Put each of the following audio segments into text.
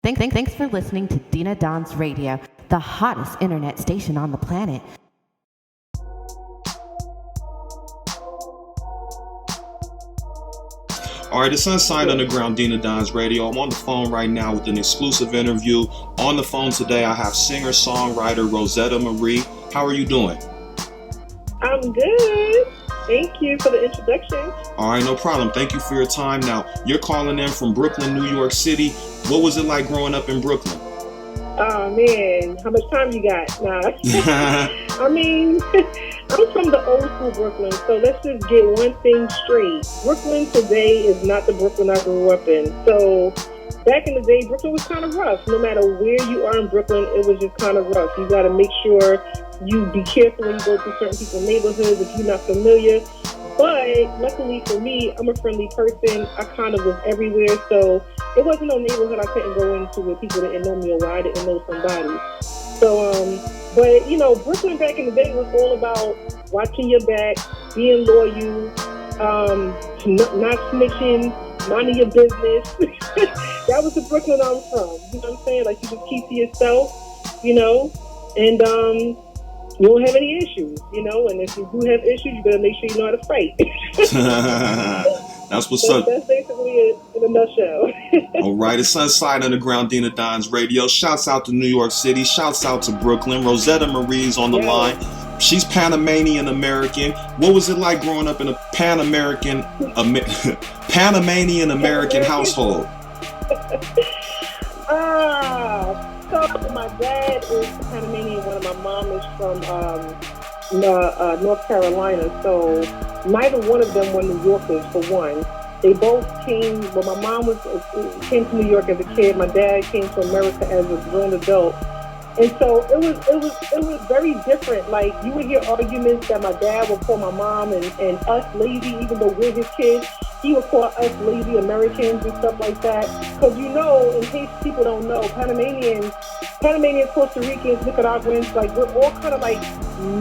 Thanks for listening to Dena Don's Radio, the hottest internet station on the planet. All right, it's Unsigned Underground Dena Don's Radio. I'm on the phone right now with an exclusive interview. On the phone today, I have singer-songwriter Rozetta Marie. How are you doing? I'm good. Thank you for the introduction. All right, no problem. Thank you for your time. Now, you're calling in from Brooklyn, New York City. What was it like growing up in Brooklyn? Oh, man. How much time you got? Nah. I mean, I'm from the old school Brooklyn, so let's just get one thing straight. Brooklyn today is not the Brooklyn I grew up in. So back in the day, Brooklyn was kind of rough. No matter where you are in Brooklyn, it was just kind of rough. You got to make sure you be careful when you go through certain people's neighborhoods if you're not familiar. But luckily for me, I'm a friendly person. I kind of was everywhere, so it wasn't no neighborhood I couldn't go into where people didn't know me or where I didn't know somebody. So, but you know, Brooklyn back in the day was all about watching your back, being loyal, not snitching, minding your business. That was the Brooklyn I'm from. You know what I'm saying? Like, you just keep to yourself, you know, and you don't have any issues, you know, and if you do have issues, you better make sure you know how to fight. That's what's up. That's basically it in a nutshell. All right, it's Unsigned Underground Dena Don's Radio. Shouts out to New York City. Shouts out to Brooklyn. Rozetta Marie's on the line. She's Panamanian American. What was it like growing up in a Panamanian American household? So my dad is Panamanian. One of my mom is from North Carolina. So neither one of them were New Yorkers, for one. They both came. Well, my mom came to New York as a kid. My dad came to America as a grown adult. And so it was very different. Like, you would hear arguments that my dad would call my mom and us lazy, even though we're his kids. He would call us lazy Americans and stuff like that. Because, you know, in case people don't know, Panamanians, Costa Ricans, Nicaraguans, like, we're all kind of like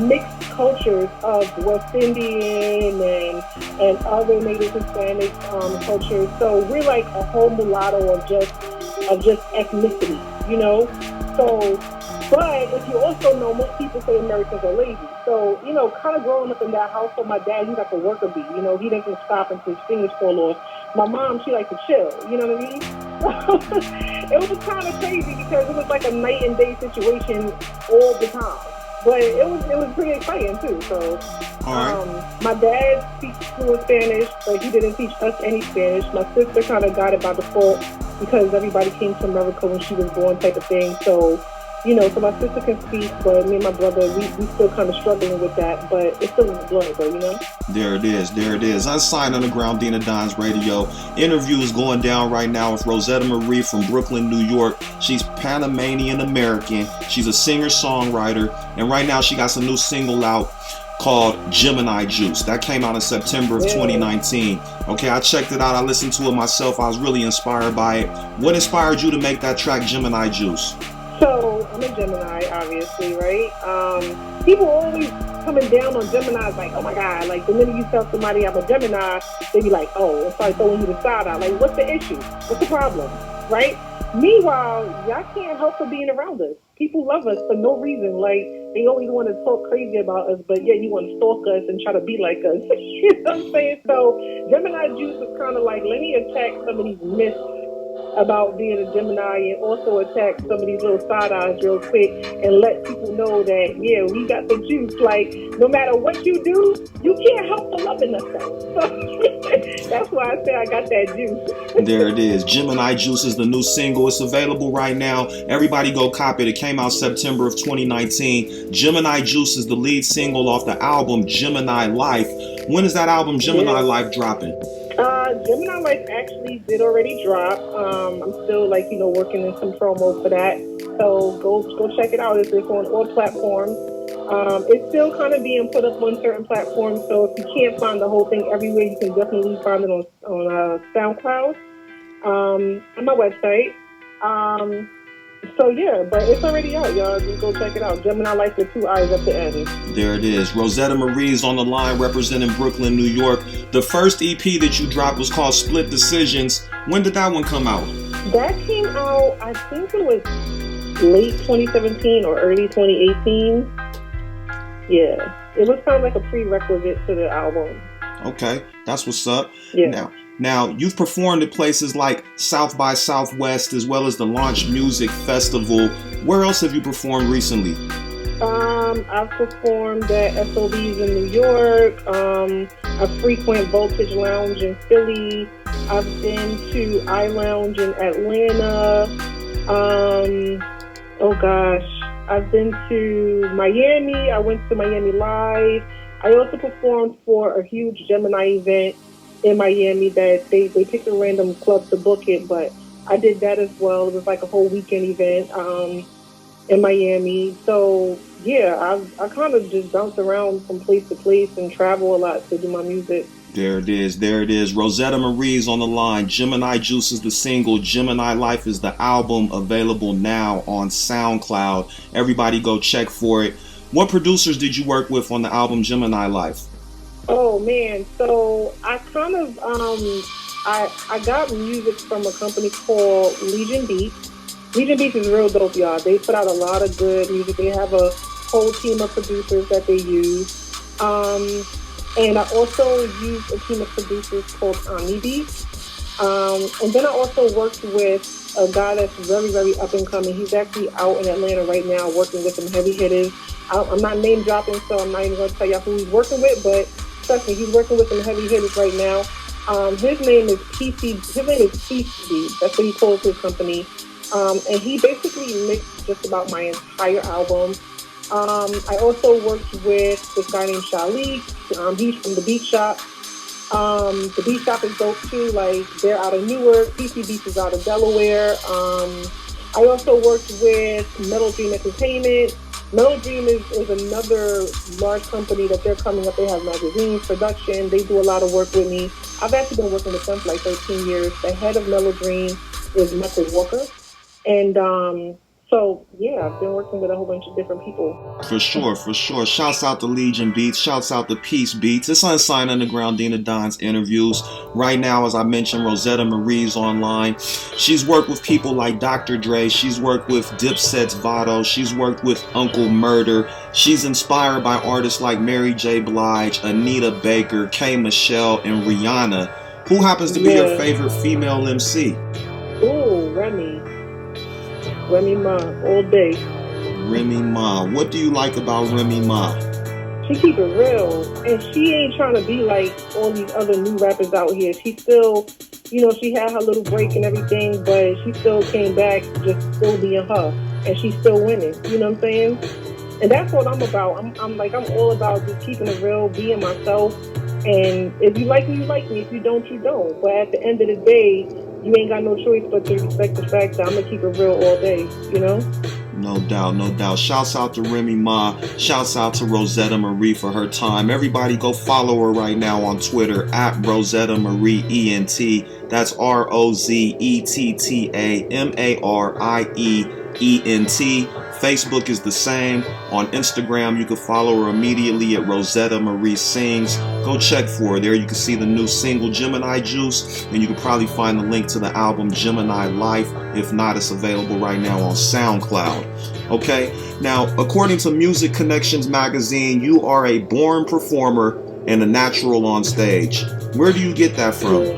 mixed cultures of West Indian and other Native Hispanic cultures. So we're like a whole mulatto of just ethnicity, you know? So, but if you also know, most people say Americans are lazy. So, you know, kind of growing up in that household, my dad, he's like a worker bee. You know, he doesn't stop until his fingers fall off. My mom, she likes to chill. You know what I mean? It was kind of crazy because it was like a night and day situation all the time. But it was pretty exciting too. So, my dad speaks fluent Spanish, but he didn't teach us any Spanish. My sister kind of got it by default because everybody came to America when she was born, type of thing. So, you know, so my sister can speak, but me and my brother, we still kind of struggling with that, but it's still in the blood, though, you know? There it is. Unsigned Underground Dena Don's Radio. Interviews going down right now with Rozetta Marie from Brooklyn, New York. She's Panamanian American. She's a singer-songwriter, and right now she got some new single out called Geminii Juice. That came out in September of 2019. Okay, I checked it out. I listened to it myself. I was really inspired by it. What inspired you to make that track, Geminii Juice? So, I'm a Gemini, obviously, right? People always coming down on Geminis like, oh my God, like the minute you tell somebody I'm a Gemini, they be like, oh, it's like throwing you the side out. Like, what's the issue? What's the problem? Right? Meanwhile, y'all can't help but being around us. People love us for no reason. Like, they always want to talk crazy about us, but yeah, you want to stalk us and try to be like us. You know what I'm saying? So, Geminii Juice is kind of like, let me attack some of these myths about being a Gemini and also attack some of these little side eyes real quick and let people know that, yeah, we got the juice. Like, no matter what you do, you can't help but loving us. So that's why I say I got that juice. There it is. Geminii Juice is the new single. It's available right now. Everybody go copy it. It came out September of 2019. Geminii Juice is the lead single off the album Geminii Life. When is that album Geminii Life dropping? Geminii Life actually did already drop. I'm still working in some promo for that. So go check it out. It's on all platforms. It's still kind of being put up on certain platforms. So if you can't find the whole thing everywhere, you can definitely find it on SoundCloud, on my website. So yeah, but it's already out, y'all. Just go check it out. Geminii Life with 2 eyes at the end. There it is. Rozetta Marie's on the line representing Brooklyn, New York. The first EP that you dropped was called Split Decisions. When did that one come out? That came out, I think it was late 2017 or early 2018. Yeah, it was kind of like a prerequisite to the album. Okay, that's what's up. Yeah. Now you've performed at places like South by Southwest as well as the Launch Music Festival. Where else have you performed recently? I've performed at SOBs in New York. I frequent Voltage Lounge in Philly. I've been to I Lounge in Atlanta. I've been to Miami. I went to Miami Live. I also performed for a huge Geminii event in Miami that they picked a random club to book it, but I did that as well. It was like a whole weekend event in Miami. So yeah, I kind of just bounce around from place to place and travel a lot to do my music. There it is. Rozetta Marie's on the line. Geminii Juice is the single. Geminii Life is the album, available now on SoundCloud. Everybody go check for it. What producers did you work with on the album Geminii Life? Oh man, so I kind of I got music from a company called Legion Beats. Legion Beats is real dope, y'all. They put out a lot of good music. They have a whole team of producers that they use. And I also used a team of producers called Anita. And then I also worked with a guy that's very, very up and coming. He's actually out in Atlanta right now working with some heavy hitters. I'm not name dropping, so I'm not even going to tell you who he's working with, but trust me, he's working with some heavy hitters right now. His name is PCB. That's what he calls his company. And he basically mixed just about my entire album. I also worked with this guy named Shalik. He's from The Beat Shop. The Beat Shop is dope too. Like, they're out of Newark. PC Beats is out of Delaware. I also worked with Metal Dream Entertainment. Metal Dream is another large company that they're coming up. They have magazines, production. They do a lot of work with me. I've actually been working with them for like 13 years. The head of Metal Dream is Method Walker. And so, yeah, I've been working with a whole bunch of different people. For sure. Shouts out to Legion Beats. Shouts out to Peace Beats. It's Unsigned Underground Dena Don's interviews. Right now, as I mentioned, Rozetta Marie's online. She's worked with people like Dr. Dre. She's worked with Dipset's Vado. She's worked with Uncle Murder. She's inspired by artists like Mary J Blige, Anita Baker, K. Michelle, and Rihanna. Who happens to be your favorite female MC? Ooh, Remy Ma, all day. Remy Ma. What do you like about Remy Ma? She keep it real, and she ain't trying to be like all these other new rappers out here. She still, she had her little break and everything, but she still came back just still being her, and she's still winning. You know what I'm saying? And that's what I'm about. I'm all about just keeping it real, being myself. And if you like me, you like me. If you don't, you don't. But at the end of the day, you ain't got no choice but to respect the fact that I'm going to keep it real all day, No doubt. Shouts out to Remy Ma. Shouts out to Rozetta Marie for her time. Everybody go follow her right now on Twitter at Rozetta Marie ENT. That's ROZETTA MARIEENT. Facebook is the same. On Instagram, you can follow her immediately at Rozetta Marie Sings. Go check for her there. You can see the new single Geminii Juice, and you can probably find the link to the album Geminii Life. If not, it's available right now on SoundCloud. Okay, now according to Music Connections magazine, you are a born performer and a natural on stage. Where do you get that from?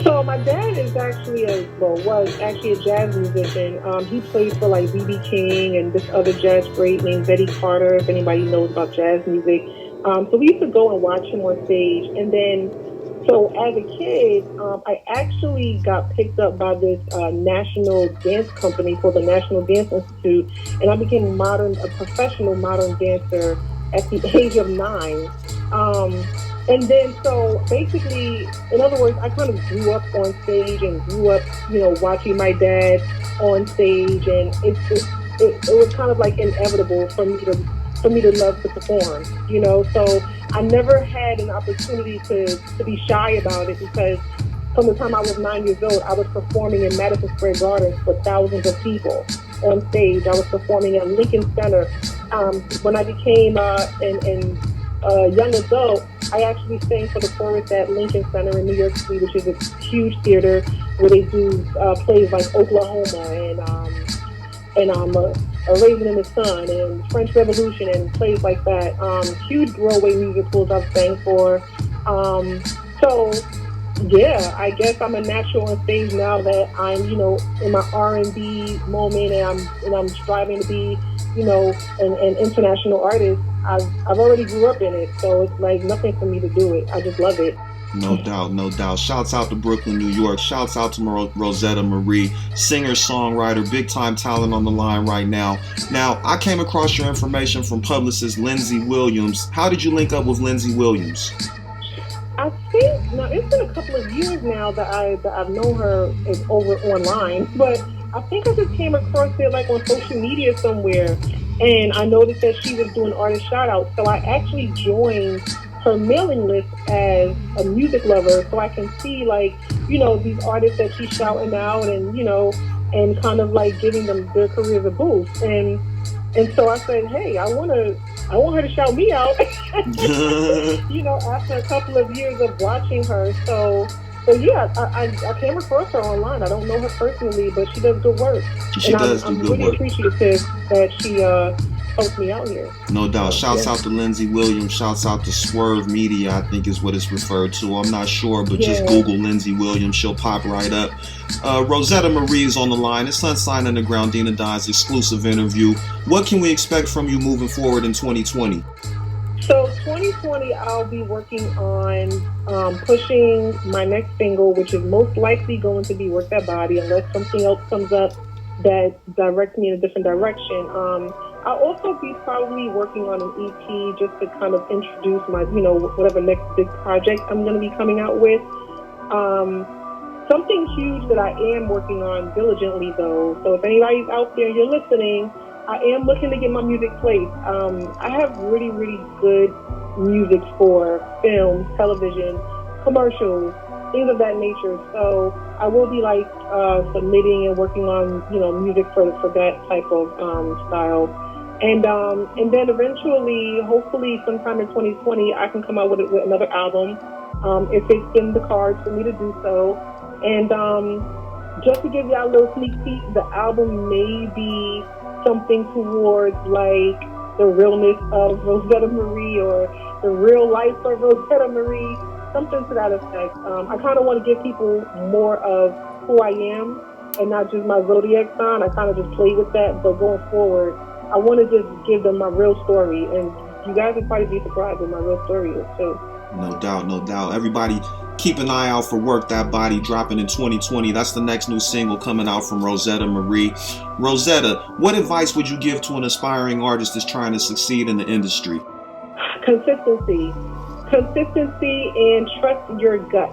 So my dad is actually was actually a jazz musician. He played for like B.B. King and this other jazz great named Betty Carter, if anybody knows about jazz music. So we used to go and watch him on stage. And then, so as a kid, I actually got picked up by this national dance company called the National Dance Institute. And I became a professional modern dancer at the age of 9. And then, so basically, in other words, I kind of grew up on stage and grew up, watching my dad on stage, and it was kind of like inevitable for me to love to perform, So I never had an opportunity to be shy about it, because from the time I was 9 years old, I was performing in Madison Square Garden for thousands of people on stage. I was performing at Lincoln Center. When I became young adult, I actually sang for the chorus at Lincoln Center in New York City, which is a huge theater where they do plays like Oklahoma and a Raven in the Sun and French Revolution and plays like that. Huge Broadway musicals I've sang for. So yeah, I guess I'm a natural on stage now that I'm, in my R&B moment, and I'm striving to be, an international artist. I've already grew up in it, so it's like nothing for me to do it. I just love it. No doubt, no doubt. Shouts out to Brooklyn, New York. Shouts out to Rozetta Marie, singer, songwriter, big time talent on the line right now. Now, I came across your information from publicist Lindsay Williams. How did you link up with Lindsay Williams? I think now it's been a couple of years now that I've known her is over online, but I think I just came across it like on social media somewhere, and I noticed that she was doing artist shout outs, so I actually joined her mailing list as a music lover, so I can see like these artists that she's shouting out, and and kind of like giving them their careers a boost, and so I said, hey, I want her to shout me out. After a couple of years of watching her. So yeah, I came across her online. I don't know her personally, but she does good work. I'm really appreciative that she helped me out here. No doubt. Shouts out to Lindsay Williams. Shouts out to Swerve Media, I think is what it's referred to. I'm not sure, but just Google Lindsay Williams. She'll pop right up. Rozetta Marie is on the line. It's Sunshine Underground, Dena Don's exclusive interview. What can we expect from you moving forward in 2020? So 2020, I'll be working on pushing my next single, which is most likely going to be Work That Body, unless something else comes up that directs me in a different direction. I'll also be probably working on an EP just to kind of introduce my, whatever next big project I'm going to be coming out with. Something huge that I am working on diligently, though. So if anybody's out there, you're listening, I am looking to get my music played. I have really, really good music for film, television, commercials, things of that nature. So I will be submitting and working on, music for that type of style. And then eventually, hopefully sometime in 2020, I can come out with another album, if it's in the cards for me to do so. And just to give y'all a little sneak peek, the album may be something towards like the realness of Rozetta Marie or the real life of Rozetta Marie, something to that effect. I kind of want to give people more of who I am and not just my zodiac sign. I kind of just play with that, but going forward, I want to just give them my real story, and you guys will probably be surprised what my real story is too. No doubt, no doubt. Everybody, keep an eye out for Work That Body dropping in 2020. That's the next new single coming out from Rozetta Marie. Rozetta, what advice would you give to an aspiring artist that's trying to succeed in the industry? Consistency and trust your gut.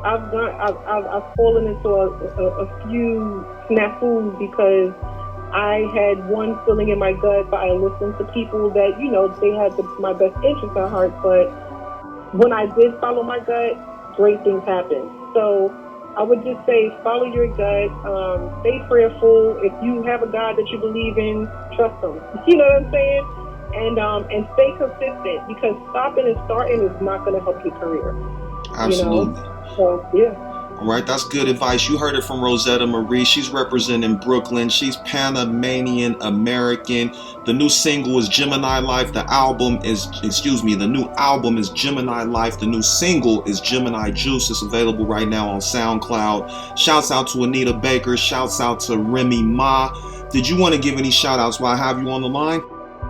I've fallen into a few snafus because I had one feeling in my gut, but I listened to people that, they had my best interest at heart. But when I did follow my gut, great things happened. So I would just say, follow your gut, stay prayerful. If you have a God that you believe in, trust him. You know what I'm saying? And stay consistent, because stopping and starting is not going to help your career. Absolutely. So, yeah. All right, that's good advice. You heard it from Rozetta Marie. She's representing Brooklyn. She's Panamanian American. The new single is Geminii Life. The new album is Geminii Life. The new single is Geminii Juice. It's available right now on SoundCloud. Shouts out to Anita Baker. Shouts out to Remy Ma. Did you want to give any shout outs while I have you on the line?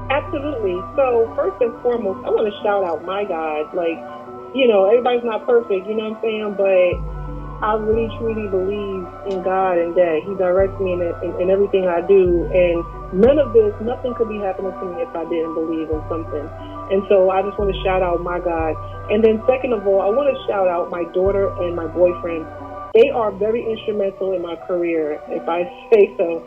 Absolutely. So first and foremost, I want to shout out my God. Everybody's not perfect, you know what I'm saying? But I really truly believe in God and that He directs me in everything I do. And nothing could be happening to me if I didn't believe in something. And so I just want to shout out my God. And then second of all, I want to shout out my daughter and my boyfriend. They are very instrumental in my career, if I say so.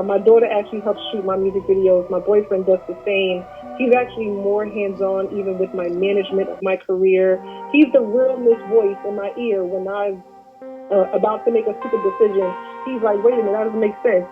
My daughter actually helps shoot my music videos. My boyfriend does the same. He's actually more hands-on even with my management of my career. He's the realness voice in my ear when I'm about to make a stupid decision. He's like, wait a minute, that doesn't make sense,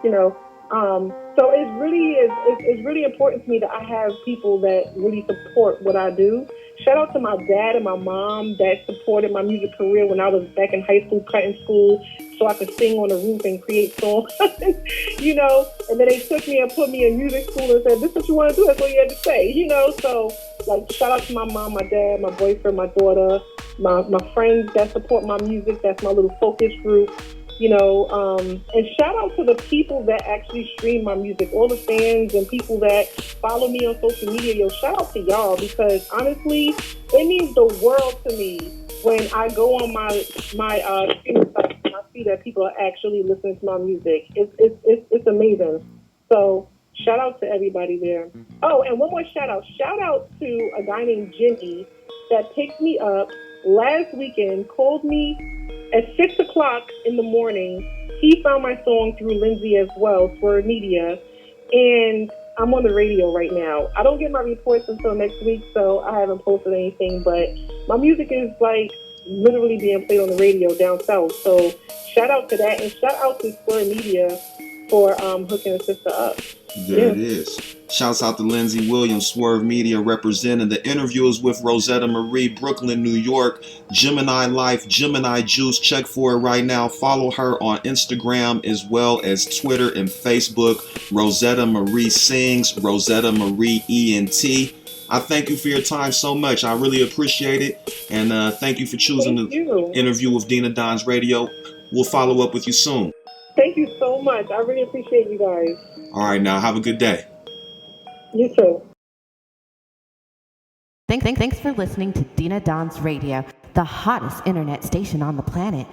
So it really is. It's really important to me that I have people that really support what I do. Shout out to my dad and my mom that supported my music career when I was back in high school, cutting school, so I could sing on the roof and create songs. And then they took me and put me in music school and said, "This is what you want to do. That's what you had to say." So like shout out to my mom, my dad, my boyfriend, my daughter, my friends that support my music. That's my little focus group. And shout out to the people that actually stream my music, all the fans and people that follow me on social media. Shout out to y'all, because honestly, it means the world to me when I go on my streaming site and I see that people are actually listening to my music. It's amazing. So shout out to everybody there. Oh, and one more shout out. Shout out to a guy named Jimmy that picked me up last weekend, called me at 6 o'clock in the morning. He found my song through Lindsay as well, for media, and I'm on the radio right now. I don't get my reports until next week, so I haven't posted anything, but my music is like literally being played on the radio down south. So shout out to that, and shout out to Square Media for hooking a sister up. There it is. Shouts out to Lindsay Williams, Swerve Media, representing. The interview is with Rozetta Marie, Brooklyn, New York. Geminii Life, Geminii Juice. Check for it right now. Follow her on Instagram as well as Twitter and Facebook. Rozetta Marie Sings, Rozetta Marie ENT. I thank you for your time so much. I really appreciate it. And thank you for choosing the interview with Dena Don's Radio. We'll follow up with you soon. Thank you so much. I really appreciate you guys. All right, now have a good day. You too. Thanks for listening to Dena Don's Radio, the hottest internet station on the planet.